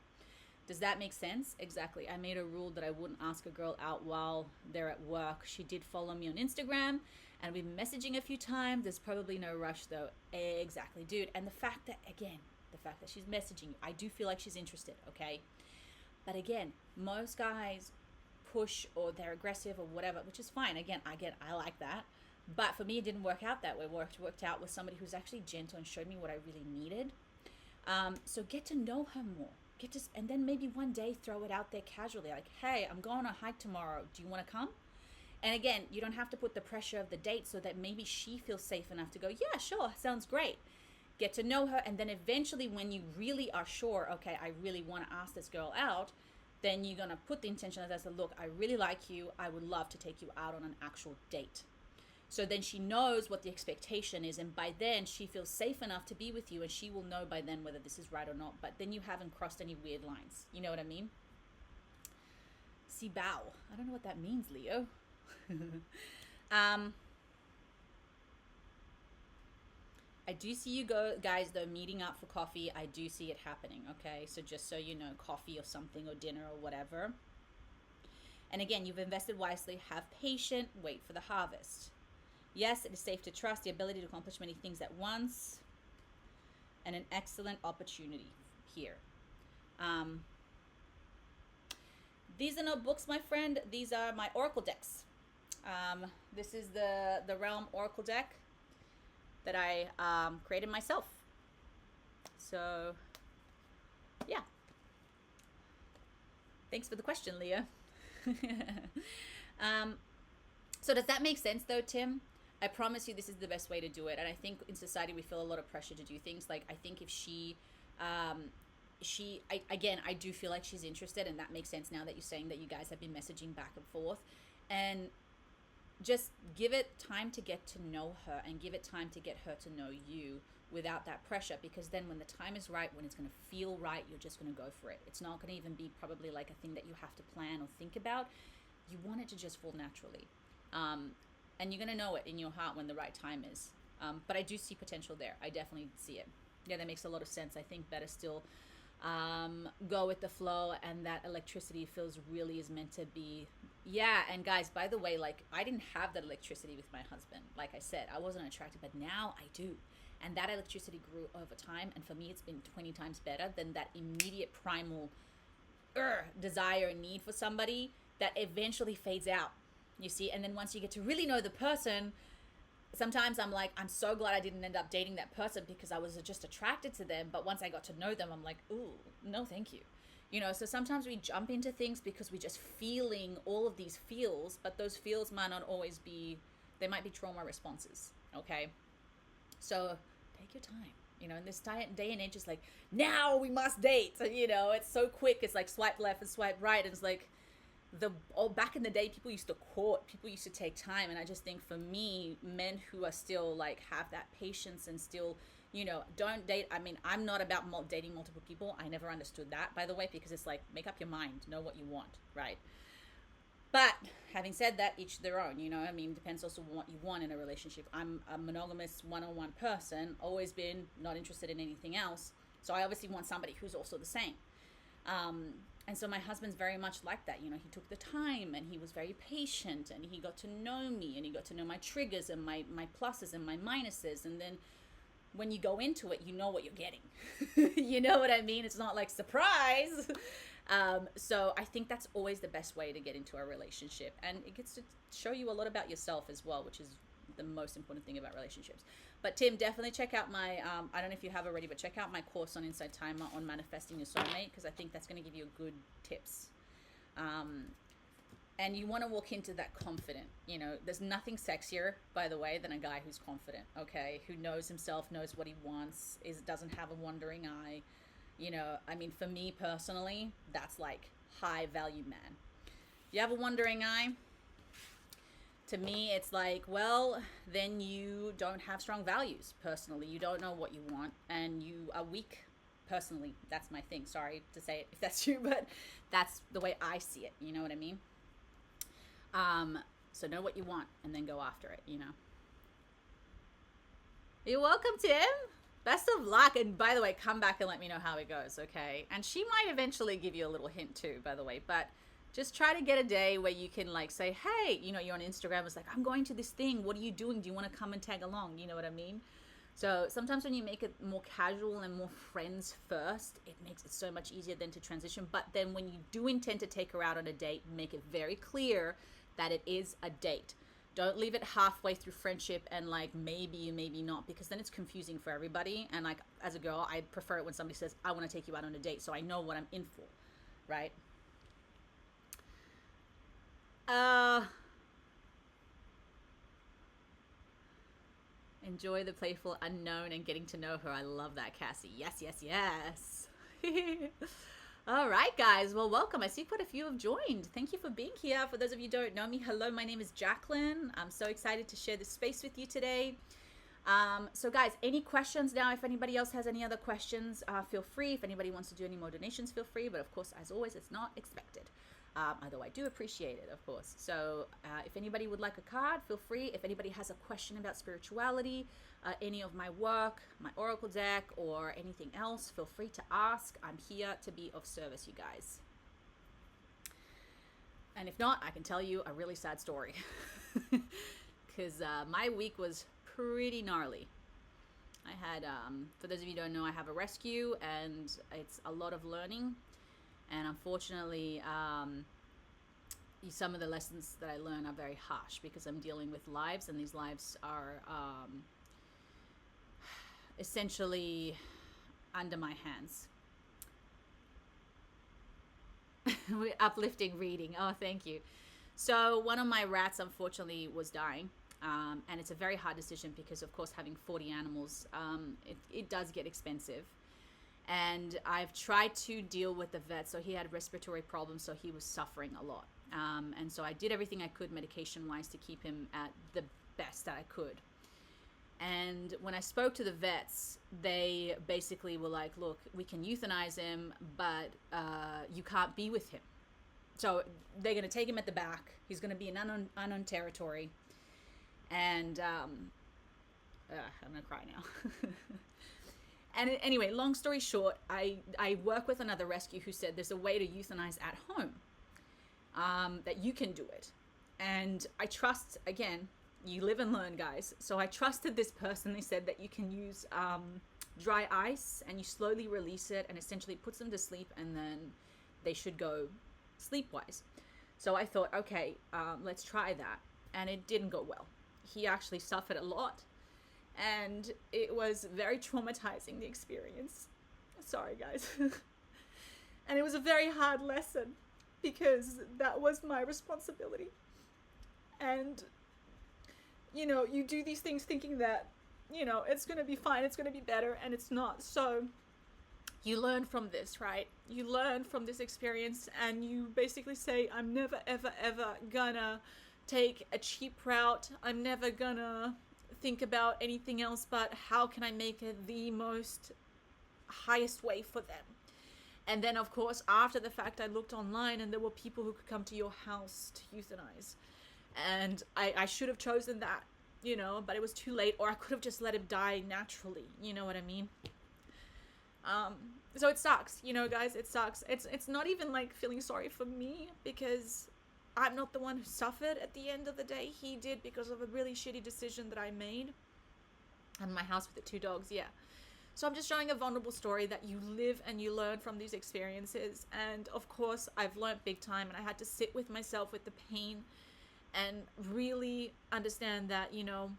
Does that make sense? Exactly. I made a rule that I wouldn't ask a girl out while they're at work. She did follow me on Instagram and we've been messaging a few times. There's probably no rush though. Exactly, dude. And the fact that she's messaging you, I do feel like she's interested, okay? But again, most guys push or they're aggressive or whatever, which is fine. Again, I like that. But for me, it didn't work out that way. Worked out with somebody who's actually gentle and showed me what I really needed. So get to know her more. And then maybe one day throw it out there casually, like, hey, I'm going on a hike tomorrow, do you want to come? And again, you don't have to put the pressure of the date, so that maybe she feels safe enough to go, yeah, sure, sounds great. Get to know her, and then eventually when you really are sure, okay, I really want to ask this girl out, then you're going to put the intention as, look, I really like you, I would love to take you out on an actual date. So then she knows what the expectation is, and by then she feels safe enough to be with you, and she will know by then whether this is right or not. But then you haven't crossed any weird lines. You know what I mean? Si bow. I don't know what that means, Leo. I do see you guys though meeting up for coffee. I do see it happening, okay? So just so you know, coffee or something or dinner or whatever. And again, you've invested wisely, have patience, wait for the harvest. Yes, it is safe to trust, the ability to accomplish many things at once, and an excellent opportunity here. These are no books, my friend. These are my oracle decks. This is the Realm Oracle deck that I created myself. So, yeah. Thanks for the question, Leah. So does that make sense though, Tim? I promise you this is the best way to do it. And I think in society we feel a lot of pressure to do things. Like, I think if she again, I do feel like she's interested, and that makes sense now that you're saying that you guys have been messaging back and forth. And just give it time to get to know her, and give it time to get her to know you without that pressure, because then when the time is right, when it's going to feel right, you're just going to go for it. It's not going to even be probably like a thing that you have to plan or think about. You want it to just fall naturally. And you're going to know it in your heart when the right time is. But I do see potential there. I definitely see it. Yeah, that makes a lot of sense. I think better still go with the flow, and that electricity feels really is meant to be. Yeah, and guys, by the way, like, I didn't have that electricity with my husband. Like I said, I wasn't attracted, but now I do. And that electricity grew over time, and for me, it's been 20 times better than that immediate primal desire and need for somebody that eventually fades out, you see. And then once you get to really know the person, sometimes I'm like, I'm so glad I didn't end up dating that person, because I was just attracted to them. But once I got to know them, I'm like, ooh, no, thank you. You know, so sometimes we jump into things because we're just feeling all of these feels, but those feels might not always be, they might be trauma responses, okay? So take your time. You know, in this day and age, it's like, now we must date. You know, it's so quick. It's like swipe left and swipe right. And it's like, back in the day, people used to court, people used to take time. And I just think, for me, men who are still like have that patience and still, you know, don't date. I mean, I'm not about dating multiple people. I never understood that, by the way, because it's like, make up your mind, know what you want, right? But having said that, each their own, you know. I mean, depends also on what you want in a relationship. I'm a monogamous one-on-one person, always been, not interested in anything else. So I obviously want somebody who's also the same. And so my husband's very much like that. You know, he took the time, and he was very patient, and he got to know me, and he got to know my triggers and my pluses and my minuses. And then when you go into it, you know what you're getting. You know what I mean? It's not like, surprise. So I think that's always the best way to get into a relationship, and it gets to show you a lot about yourself as well, which is the most important thing about relationships. But Tim, definitely check out my, I don't know if you have already, but check out my course on Inside Timer on manifesting your soulmate, because I think that's going to give you good tips. And you want to walk into that confident. You know, there's nothing sexier, by the way, than a guy who's confident, okay? Who knows himself, knows what he wants, doesn't have a wandering eye. You know, I mean, for me personally, that's like high value man. You have a wandering eye? To me, it's like, well, then you don't have strong values personally. You don't know what you want, and you are weak personally. That's my thing. Sorry to say it if that's you, but that's the way I see it. You know what I mean? So know what you want, and then go after it, you know. You're welcome, Tim. Best of luck. And by the way, come back and let me know how it goes, okay? And she might eventually give you a little hint too, by the way. But just try to get a day where you can like say, hey, you know, you're on Instagram. It's like, I'm going to this thing. What are you doing? Do you want to come and tag along? You know what I mean? So sometimes when you make it more casual and more friends first, it makes it so much easier then to transition. But then when you do intend to take her out on a date, make it very clear that it is a date. Don't leave it halfway through friendship and like maybe, maybe not, because then it's confusing for everybody. And like, as a girl, I prefer it when somebody says, I want to take you out on a date, so I know what I'm in for, right? Enjoy the playful unknown and getting to know her. I love that, Cassie. Yes, yes, yes. All right, guys. Well, welcome. I see quite a few have joined. Thank you for being here. For those of you who don't know me, hello, my name is Jacqueline. I'm so excited to share this space with you today. So guys, any questions now? If anybody else has any other questions, feel free. If anybody wants to do any more donations, feel free. But of course, as always, it's not expected. Although I do appreciate it, of course. So if anybody would like a card, feel free. If anybody has a question about spirituality, any of my work, my oracle deck, or anything else, feel free to ask. I'm here to be of service, you guys. And if not, I can tell you a really sad story. Because my week was pretty gnarly. I had, for those of you who don't know, I have a rescue, and it's a lot of learning. And unfortunately, some of the lessons that I learn are very harsh, because I'm dealing with lives, and these lives are essentially under my hands. Uplifting reading. Oh, thank you. So one of my rats, unfortunately, was dying. And it's a very hard decision because, of course, having 40 animals, it does get expensive. And I've tried to deal with the vet. So he had respiratory problems, so he was suffering a lot. And so I did everything I could medication-wise to keep him at the best that I could. And when I spoke to the vets, they basically were like, look, we can euthanize him, but you can't be with him. So they're going to take him at the back. He's going to be in unknown territory. And I'm going to cry now. And anyway, long story short, I work with another rescue who said there's a way to euthanize at home, that you can do it. And I trust, again, you live and learn, guys. So I trusted this person. They said that you can use dry ice and you slowly release it and essentially puts them to sleep, and then they should go sleep-wise. So I thought, okay, let's try that. And it didn't go well. He actually suffered a lot. And it was very traumatizing, the experience. Sorry, guys. And it was a very hard lesson because that was my responsibility. And, you know, you do these things thinking that, you know, it's going to be fine, it's going to be better, and it's not. So you learn from this, right? You learn from this experience, and you basically say, I'm never, ever, ever gonna take a cheap route. I'm never gonna think about anything else but how can I make it the most highest way for them. And then, of course, after the fact, I looked online and there were people who could come to your house to euthanize. And I should have chosen that, you know, but it was too late, or I could have just let him die naturally. You know what I mean? So it sucks, you know, guys, it sucks. It's not even like feeling sorry for me because I'm not the one who suffered at the end of the day. He did because of a really shitty decision that I made. And my house with the 2 dogs, yeah. So I'm just showing a vulnerable story that you live and you learn from these experiences. And of course, I've learned big time, and I had to sit with myself with the pain and really understand that, you know,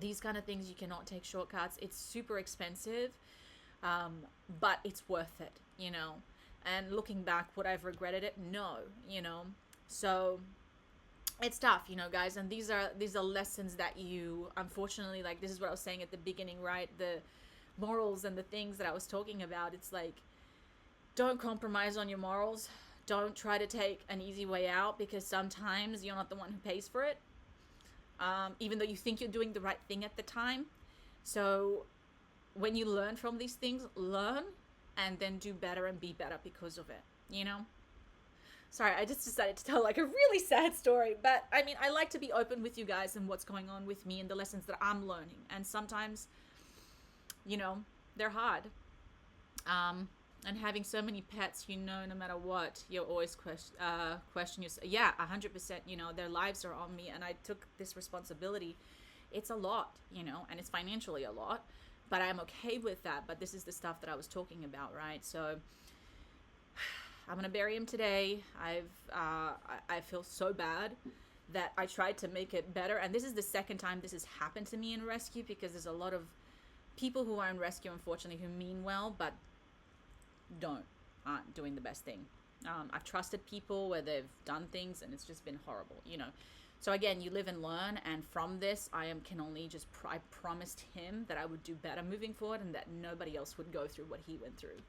these kind of things, you cannot take shortcuts. It's super expensive, but it's worth it, you know. And looking back, would I have regretted it? No, you know. So it's tough, you know, guys. And these are lessons that you, unfortunately, like, this is what I was saying at the beginning, right? The morals and the things that I was talking about. It's like, don't compromise on your morals. Don't try to take an easy way out, because sometimes you're not the one who pays for it, even though you think you're doing the right thing at the time. So when you learn from these things, learn and then do better and be better because of it, you know? Sorry, I just decided to tell like a really sad story, but I mean, I like to be open with you guys and what's going on with me and the lessons that I'm learning. And sometimes, you know, they're hard. And having so many pets, you know, no matter what, you always question yourself. Yeah, 100%, you know, their lives are on me, and I took this responsibility. It's a lot, you know, and it's financially a lot, but I'm okay with that. But this is the stuff that I was talking about, right? So I'm going to bury him today. I feel so bad that I tried to make it better. And this is the second time this has happened to me in rescue, because there's a lot of people who are in rescue, unfortunately, who mean well, but aren't doing the best thing. I've trusted people where they've done things and it's just been horrible, you know. So again, you live and learn, and from this, I promised him that I would do better moving forward and that nobody else would go through what he went through.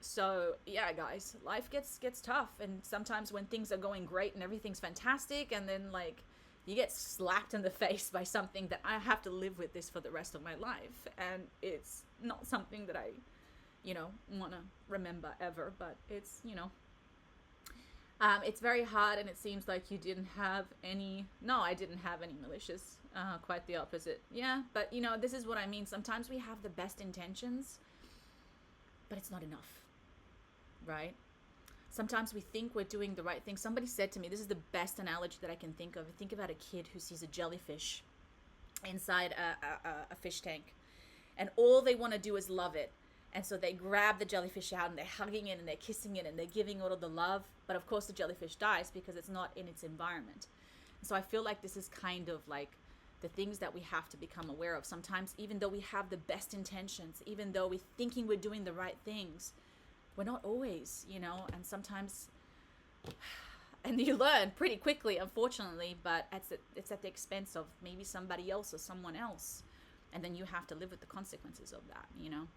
So yeah, guys, life gets tough, and sometimes when things are going great and everything's fantastic, and then like you get slapped in the face by something that I have to live with this for the rest of my life, and it's not something that I, you know, want to remember ever. But it's, you know, it's very hard, and it seems like you didn't have any. No, I didn't have any malicious, quite the opposite. Yeah, but you know, this is what I mean. Sometimes we have the best intentions, but it's not enough, right? Sometimes we think we're doing the right thing. Somebody said to me, this is the best analogy that I can think of. Think about a kid who sees a jellyfish inside a fish tank, and all they want to do is love it. And so they grab the jellyfish out and they're hugging it and they're kissing it and they're giving all of the love. But of course the jellyfish dies because it's not in its environment. And so I feel like this is kind of like the things that we have to become aware of. Sometimes, even though we have the best intentions, even though we're thinking we're doing the right things, we're not always, you know. And sometimes, and you learn pretty quickly, unfortunately, but it's at the expense of maybe somebody else or someone else. And then you have to live with the consequences of that, you know.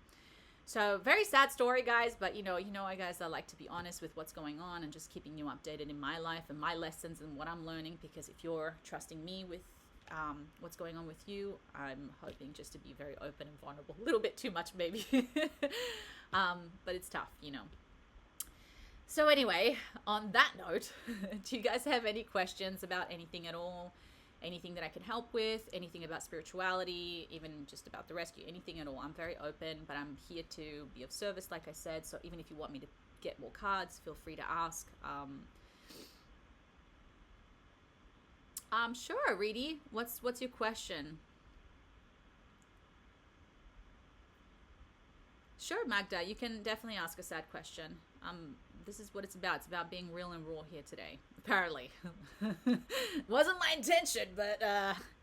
So very sad story, guys, but I guys, I like to be honest with what's going on and just keeping you updated in my life and my lessons and what I'm learning, because if you're trusting me with what's going on with you, I'm hoping just to be very open and vulnerable. A little bit too much maybe. But it's tough. So anyway, on that note, do you guys have any questions about anything at all? Anything that I can help with, anything about spirituality, even just about the rescue, anything at all. I'm very open, but I'm here to be of service, like I said. So even if you want me to get more cards, feel free to ask. Sure, Reedy. What's your question? Sure, Magda, you can definitely ask a sad question. This is what it's about. It's about being real and raw here today, apparently. Wasn't my intention, but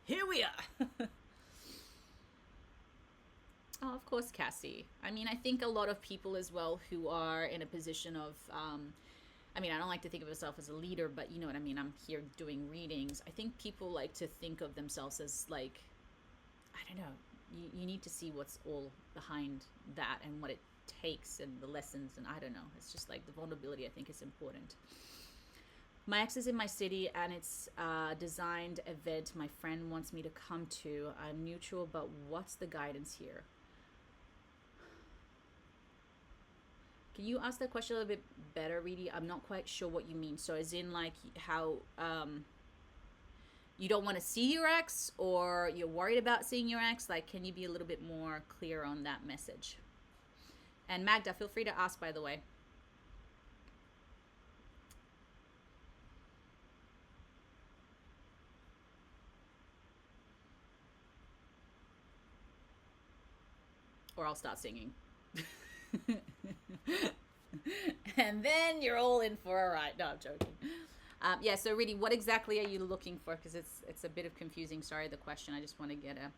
here we are. Oh, of course, Cassie. I mean, I think a lot of people as well who are in a position of, I don't like to think of myself as a leader, but you know what I mean? I'm here doing readings. I think people like to think of themselves as like, I don't know, you need to see what's all behind that and what it takes and the lessons, and I don't know, it's just like the vulnerability I think is important. My ex is in my city and it's a designed event my friend wants me to come to. I'm neutral, but what's the guidance here? Can you ask that question a little bit better, Reedy? I'm not quite sure what you mean. So as in like how you don't want to see your ex, or you're worried about seeing your ex? Like, can you be a little bit more clear on that message? And Magda, feel free to ask, by the way. Or I'll start singing. And then you're all in for a ride. No, I'm joking. Yeah, so Reedy, what exactly are you looking for? Because it's a bit of confusing. Sorry, the question. I just want to get a...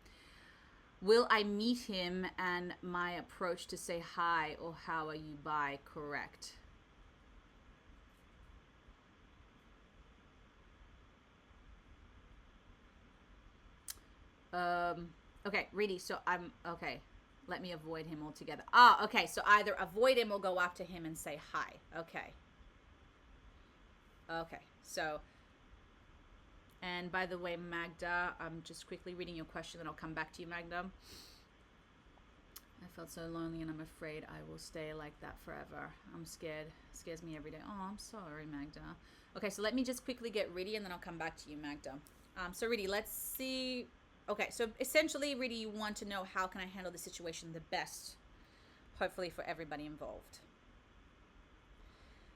Will I meet him and my approach to say hi, or how are you by correct? Okay, Reedy, so okay. Let me avoid him altogether. Okay, so either avoid him or go up to him and say hi. Okay. Okay, so... And by the way, Magda, I'm just quickly reading your question, then I'll come back to you, Magda. I felt so lonely and I'm afraid I will stay like that forever. I'm scared. It scares me every day. Oh, I'm sorry, Magda. Okay, so let me just quickly get ready and then I'll come back to you, Magda. So Reedy, let's see. Okay, so essentially, Reedy, you want to know how can I handle the situation the best, hopefully for everybody involved.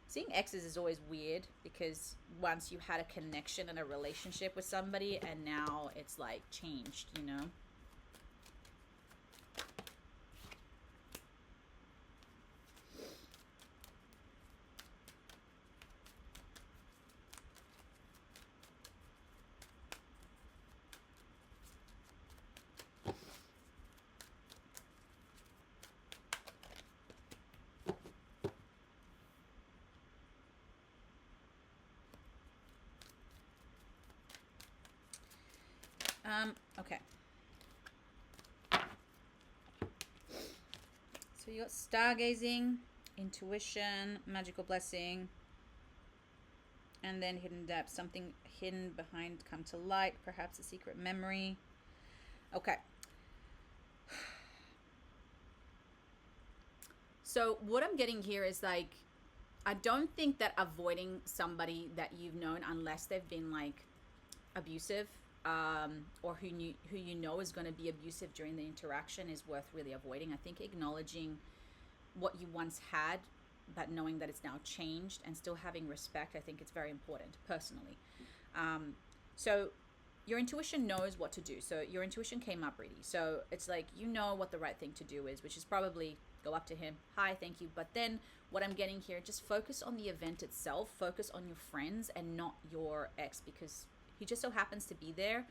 Seeing exes is always weird because once you had a connection and a relationship with somebody and now it's like changed, you know? Okay. So you got stargazing, intuition, magical blessing, and then hidden depth. Something hidden behind come to light, perhaps a secret memory. Okay. So what I'm getting here is like, I don't think that avoiding somebody that you've known, unless they've been like abusive, or who you know is going to be abusive during the interaction, is worth really avoiding. I think acknowledging what you once had, but knowing that it's now changed and still having respect, I think it's very important personally. So your intuition knows what to do. So your intuition came up, Reedy. So it's like, you know what the right thing to do is, which is probably go up to him, hi, thank you. But then what I'm getting here, just focus on the event itself, focus on your friends and not your ex, because he just so happens to be there,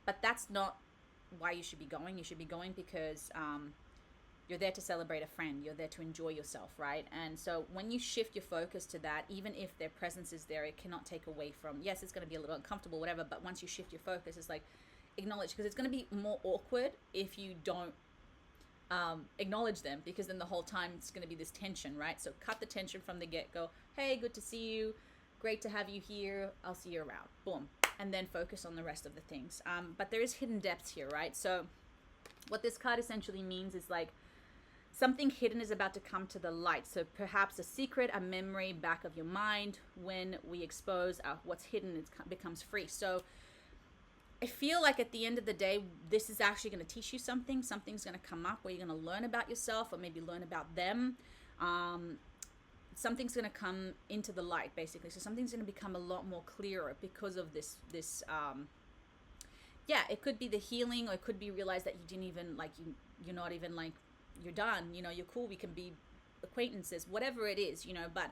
but that's not why you should be going. You should be going because you're there to celebrate a friend. You're there to enjoy yourself, right? And so when you shift your focus to that, even if their presence is there, it cannot take away from, yes, it's going to be a little uncomfortable, whatever, but once you shift your focus, it's like, acknowledge, because it's going to be more awkward if you don't acknowledge them, because then the whole time it's going to be this tension, right? So cut the tension from the get-go. Hey, good to see you. Great to have you here. I'll see you around. Boom. And then focus on the rest of the things. But there is hidden depths here, right? So what this card essentially means is like something hidden is about to come to the light. So perhaps a secret, a memory back of your mind. When we expose what's hidden, it becomes free. So I feel like at the end of the day, this is actually going to teach you something. Something's going to come up where you're going to learn about yourself, or maybe learn about them. Something's going to come into the light, basically. So something's going to become a lot more clearer because of this. Yeah, it could be the healing, or it could be realize that you didn't even like you're not even like you're done. You know, you're cool. We can be acquaintances, whatever it is. You know, but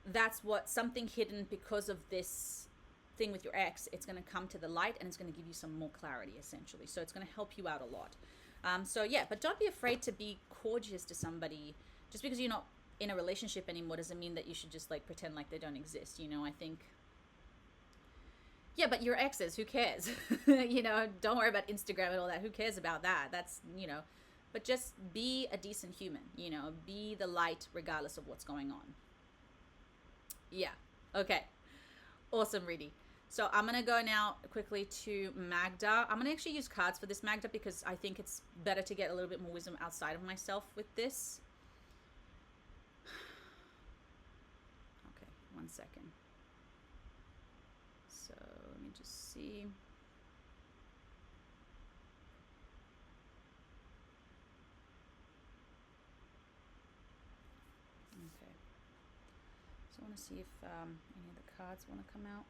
that's what something hidden because of this thing with your ex, it's going to come to the light, and it's going to give you some more clarity, essentially. So it's going to help you out a lot. So yeah, but don't be afraid to be courteous to somebody. Just because you're not in a relationship anymore doesn't mean that you should just like pretend like they don't exist. You know, I think, yeah, but your exes, who cares? You know, don't worry about Instagram and all that. Who cares about that? That's, you know, but just be a decent human, you know, be the light regardless of what's going on. Yeah. Okay. Awesome, Reedy. So I'm going to go now quickly to Magda. I'm going to actually use cards for this, Magda, because I think it's better to get a little bit more wisdom outside of myself with this. Okay, 1 second. So let me just see. Okay. So I want to see if any of the cards want to come out.